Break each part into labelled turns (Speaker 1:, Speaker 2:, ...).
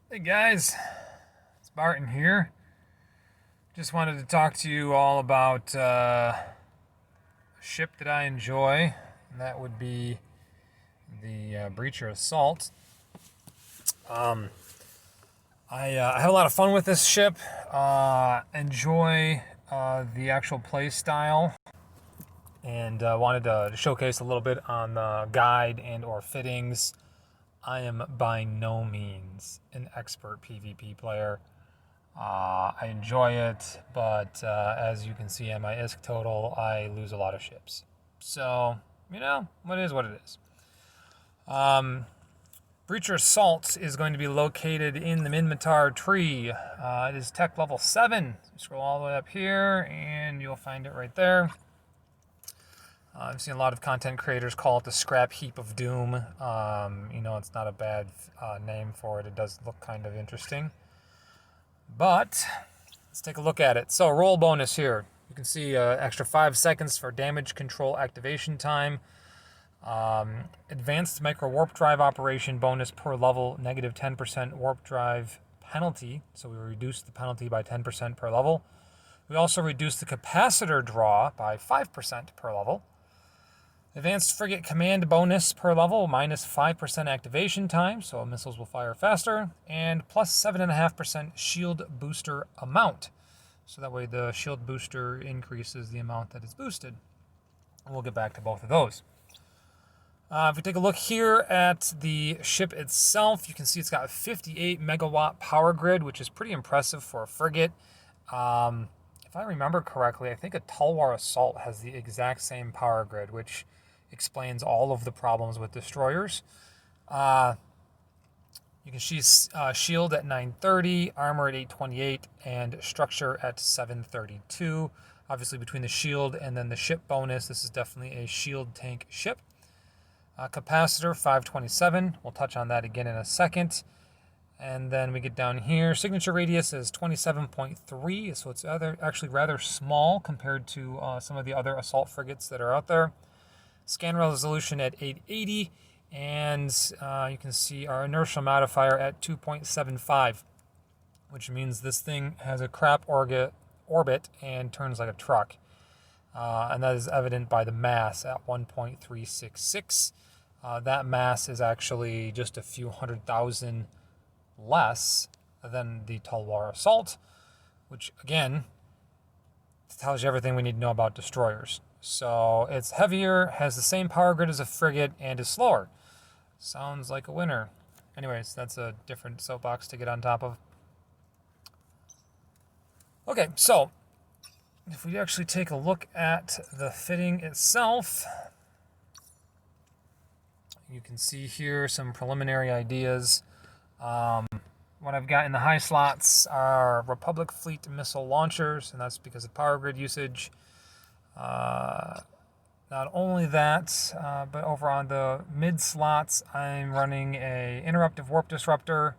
Speaker 1: Hey guys, it's Barton here. Just wanted to talk to you all about a ship that I enjoy, and that would be the Breacher Assault. Um, I have a lot of fun with this ship. Enjoy the actual play style, and wanted to showcase a little bit on the guide and or fittings. I am by no means an expert PvP player. I enjoy it, but as you can see on my ISK total, I lose a lot of ships. So, what is what it is. Um, Breacher Assault is going to be located in the Minmatar tree. It is tech level 7. Scroll all the way up here, and you'll find it right there. I've seen a lot of content creators call it the scrap heap of doom. It's not a bad name for it. It does look kind of interesting. But let's take a look at it. So roll bonus here. You can see extra 5 seconds for damage control activation time. Advanced micro warp drive operation bonus per level, negative 10% warp drive penalty. So we reduce the penalty by 10% per level. We also reduce the capacitor draw by 5% per level. Advanced frigate command bonus per level, minus 5% activation time, so missiles will fire faster, and plus 7.5% shield booster amount. So that way the shield booster increases the amount that is boosted. And we'll get back to both of those. If we take a look here at the ship itself, you can see it's got a 58 megawatt power grid, which is pretty impressive for a frigate. If I remember correctly, I think a Talwar Assault has the exact same power grid, which explains all of the problems with destroyers. You can see shield at 930, armor at 828, and structure at 732. Obviously, between the shield and then the ship bonus, this is definitely a shield tank ship. Capacitor 527. We'll touch on that again in a second. And then we get down here. Signature radius is 27.3, so it's actually rather small compared to some of the other assault frigates that are out there. Scan resolution at 880, and you can see our inertial modifier at 2.75, which means this thing has a crap orbit and turns like a truck. And that is evident by the mass at 1.366. That mass is actually just a few 100,000 less than the Talwar Assault, which again tells you everything we need to know about destroyers. So it's heavier, has the same power grid as a frigate, and is slower. Sounds like a winner. Anyways, that's a different soapbox to get on top of. Okay, so if we actually take a look at the fitting itself, you can see here some preliminary ideas. What I've got in the high slots are Republic Fleet missile launchers, and that's because of power grid usage. Not only that, but over on the mid slots, I'm running a interruptive warp disruptor,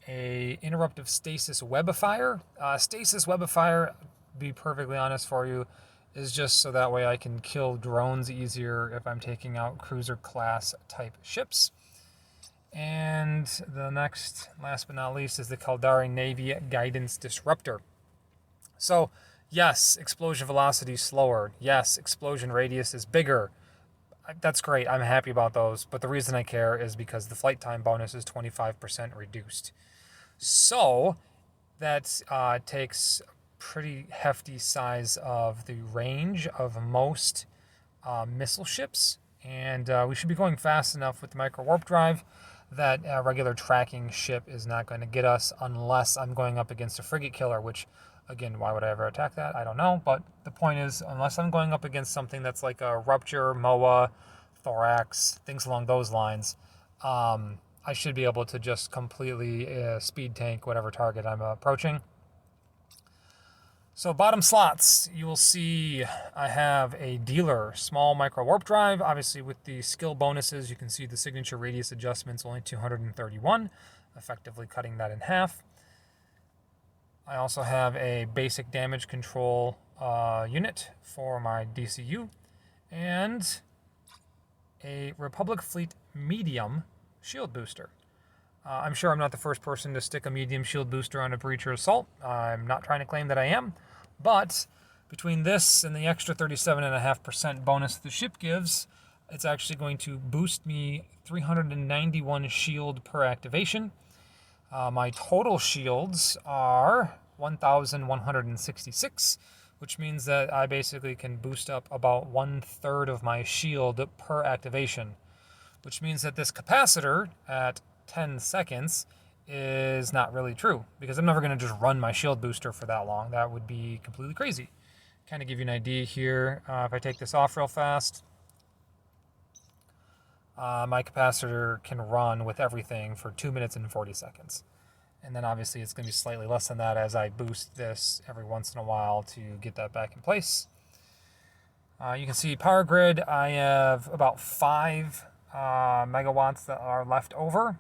Speaker 1: a interruptive stasis webifier. Stasis webifier, be perfectly honest for you, is just so that way I can kill drones easier if I'm taking out cruiser class type ships. And the next, last but not least, is the Kaldari Navy Guidance Disruptor. So, yes, explosion velocity is slower. Yes, explosion radius is bigger. That's great. I'm happy about those. But the reason I care is because the flight time bonus is 25% reduced. So, that takes a pretty hefty size of the range of most missile ships. And we should be going fast enough with the micro warp drive that a regular tracking ship is not going to get us unless I'm going up against a frigate killer, which, again, why would I ever attack that? I don't know. But the point is, unless I'm going up against something that's like a Rupture, MOA, Thorax, things along those lines, I should be able to just completely speed tank whatever target I'm approaching. So bottom slots, you will see I have a dealer, small micro warp drive. Obviously with the skill bonuses, you can see the signature radius adjustments only 231, effectively cutting that in half. I also have a basic damage control unit for my DCU, and a Republic Fleet medium shield booster. I'm sure I'm not the first person to stick a medium shield booster on a breach or assault. I'm not trying to claim that I am, but between this and the extra 37.5% bonus the ship gives, it's actually going to boost me 391 shield per activation. My total shields are 1,166, which means that I basically can boost up about 1/3 of my shield per activation, which means that this capacitor at 10 seconds is not really true, because I'm never going to just run my shield booster for that long. That would be completely crazy. Kind of give you an idea here. If I take this off real fast, my capacitor can run with everything for 2 minutes and 40 seconds. And then obviously it's going to be slightly less than that as I boost this every once in a while to get that back in place. You can see power grid, I have about 5 megawatts that are left over.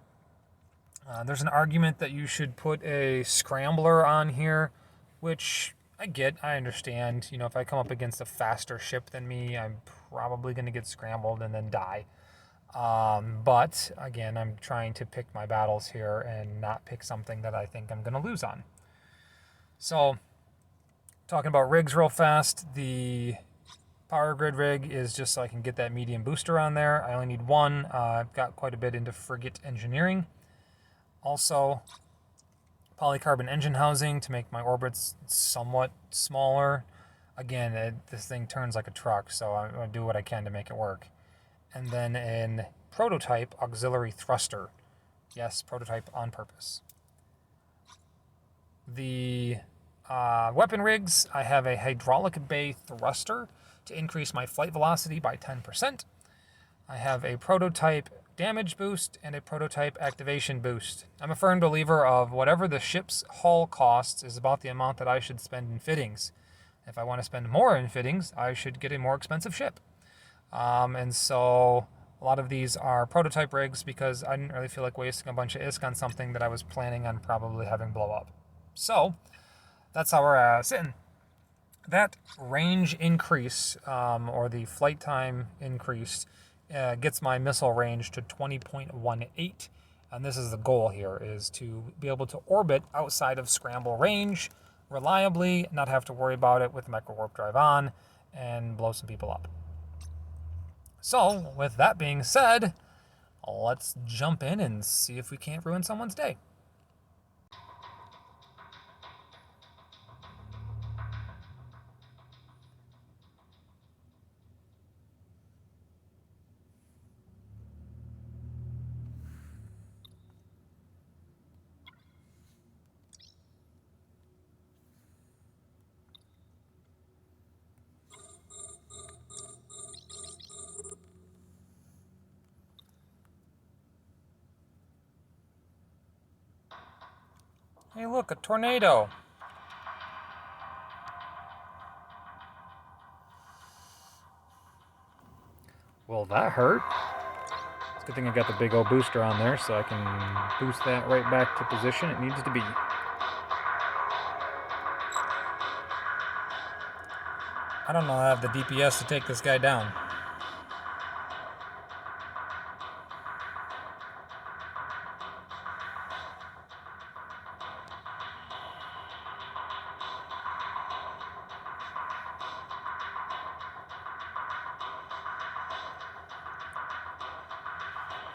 Speaker 1: There's an argument that you should put a scrambler on here, which I get, I understand. You know, if I come up against a faster ship than me, I'm probably going to get scrambled and then die. But again, I'm trying to pick my battles here and not pick something that I think I'm going to lose on. So, talking about rigs real fast, the power grid rig is just so I can get that medium booster on there. I only need one. I've got quite a bit into frigate engineering. Also, polycarbon engine housing to make my orbits somewhat smaller. Again, this thing turns like a truck, so I'm going to do what I can to make it work. And then in prototype auxiliary thruster. Yes, prototype on purpose. The weapon rigs, I have a hydraulic bay thruster to increase my flight velocity by 10%. I have a prototype damage boost and a prototype activation boost. I'm a firm believer of whatever the ship's hull costs is about the amount that I should spend in fittings. If I want to spend more in fittings, I should get a more expensive ship. And so a lot of these are prototype rigs because I didn't really feel like wasting a bunch of ISK on something that I was planning on probably having blow up. So that's how we're sitting. That range increase, or the flight time increase, gets my missile range to 20.18. And this is the goal here, is to be able to orbit outside of scramble range reliably, not have to worry about it with the micro warp drive on, and blow some people up. So, with that being said, let's jump in and see if we can't ruin someone's day. Hey look, a tornado! Well, that hurt. It's a good thing I got the big old booster on there so I can boost that right back to position it needs to be. I don't know how I have the DPS to take this guy down.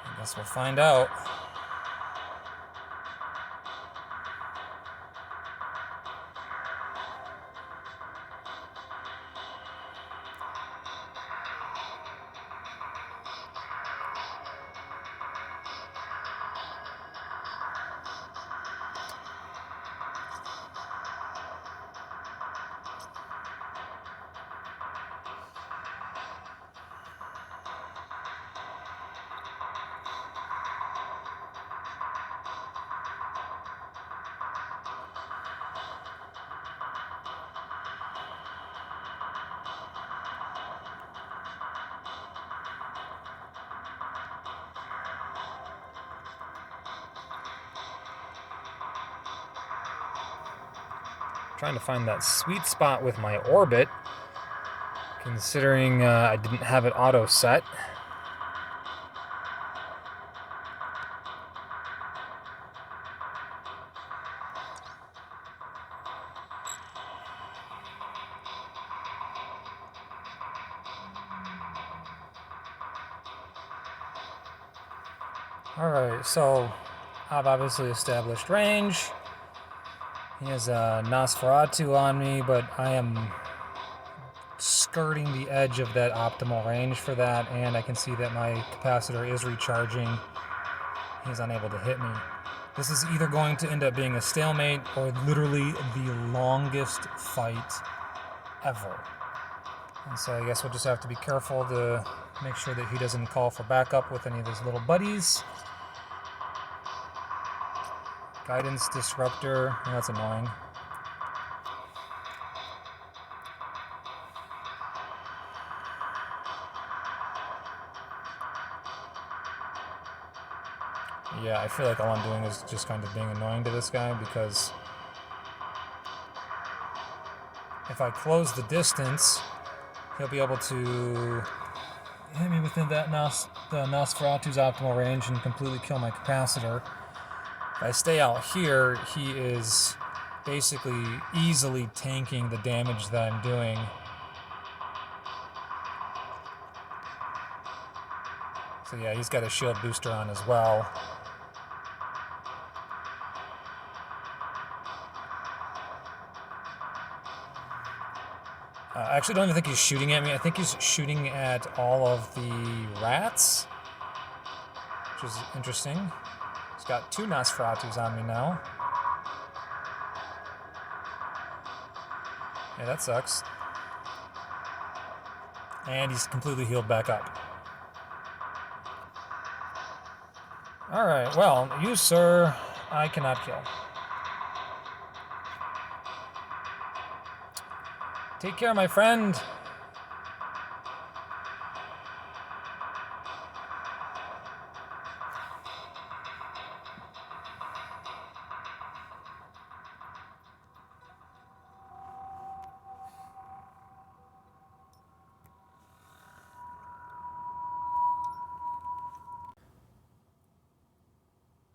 Speaker 1: I guess we'll find out. Trying to find that sweet spot with my orbit, considering I didn't have it auto set. Alright, so I've obviously established range. He has a Nosferatu on me, but I am skirting the edge of that optimal range for that, and I can see that my capacitor is recharging. He's unable to hit me. This is either going to end up being a stalemate or literally the longest fight ever. And so I guess we'll just have to be careful to make sure that he doesn't call for backup with any of his little buddies. Guidance Disruptor, oh, that's annoying. Yeah, I feel like all I'm doing is just kind of being annoying to this guy, because if I close the distance, he'll be able to hit me within that the Nosferatu's optimal range and completely kill my capacitor. If I stay out here, he is basically easily tanking the damage that I'm doing. So yeah, he's got a shield booster on as well. I actually don't even think he's shooting at me. I think he's shooting at all of the rats, which is interesting. He's got 2 Nosferatus on me now. Yeah, that sucks. And he's completely healed back up. Alright, well, you, sir, I cannot kill. Take care, my friend.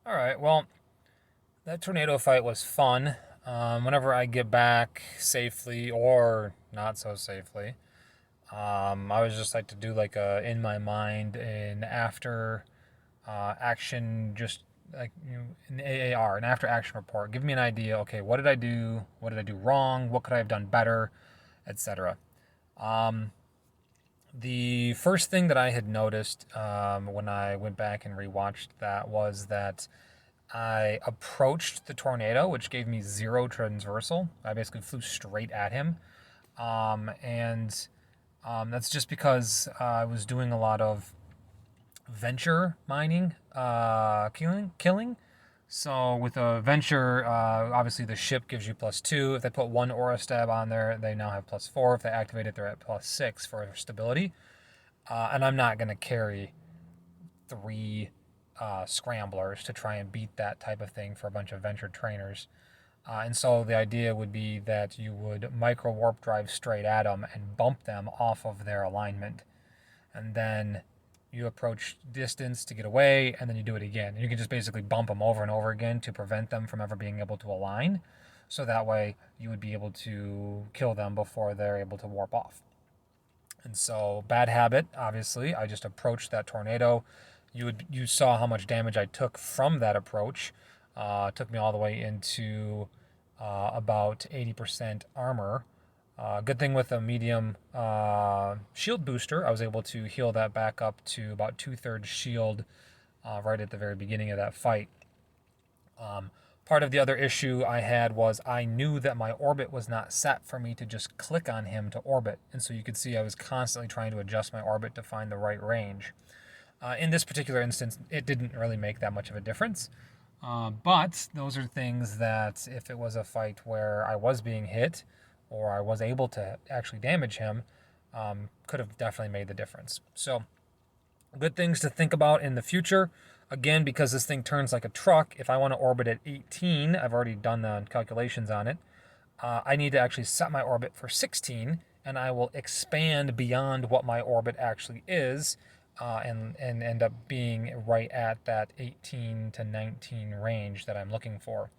Speaker 1: Alright, well, that tornado fight was fun. Whenever I get back safely or not so safely, I always just like to do like a in my mind an after action, just like an AAR, an after action report. Give me an idea. Okay, what did I do? What did I do wrong? What could I have done better, etc. The first thing that I had noticed when I went back and rewatched that was that I approached the tornado, which gave me 0 transversal. I basically flew straight at him. And that's just because I was doing a lot of venture mining, killing. So with a venture, obviously the ship gives you +2. If they put 1 aura stab on there, they now have +4. If they activate it, they're at +6 for stability. And I'm not going to carry 3 scramblers to try and beat that type of thing for a bunch of venture trainers. And so the idea would be that you would micro warp drive straight at them and bump them off of their alignment. And then you approach distance to get away, and then you do it again. And you can just basically bump them over and over again to prevent them from ever being able to align. So that way you would be able to kill them before they're able to warp off. And so, bad habit, obviously. I just approached that tornado. You saw how much damage I took from that approach. It took me all the way into about 80% armor. Good thing with a medium shield booster, I was able to heal that back up to about 2/3 shield right at the very beginning of that fight. Part of the other issue I had was I knew that my orbit was not set for me to just click on him to orbit. And so you could see I was constantly trying to adjust my orbit to find the right range. In this particular instance, it didn't really make that much of a difference. But those are things that if it was a fight where I was being hit or I was able to actually damage him, could have definitely made the difference. So good things to think about in the future. Again, because this thing turns like a truck, if I want to orbit at 18, I've already done the calculations on it, I need to actually set my orbit for 16, and I will expand beyond what my orbit actually is, and end up being right at that 18 to 19 range that I'm looking for.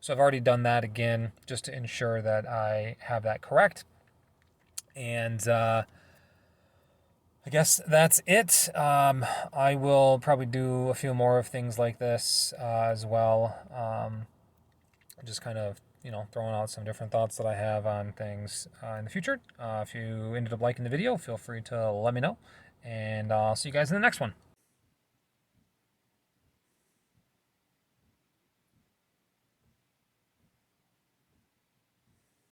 Speaker 1: So I've already done that again, just to ensure that I have that correct. And again, guess that's it. I will probably do a few more of things like this as well. Just kind of, throwing out some different thoughts that I have on things in the future. If you ended up liking the video, feel free to let me know. And I'll see you guys in the next one.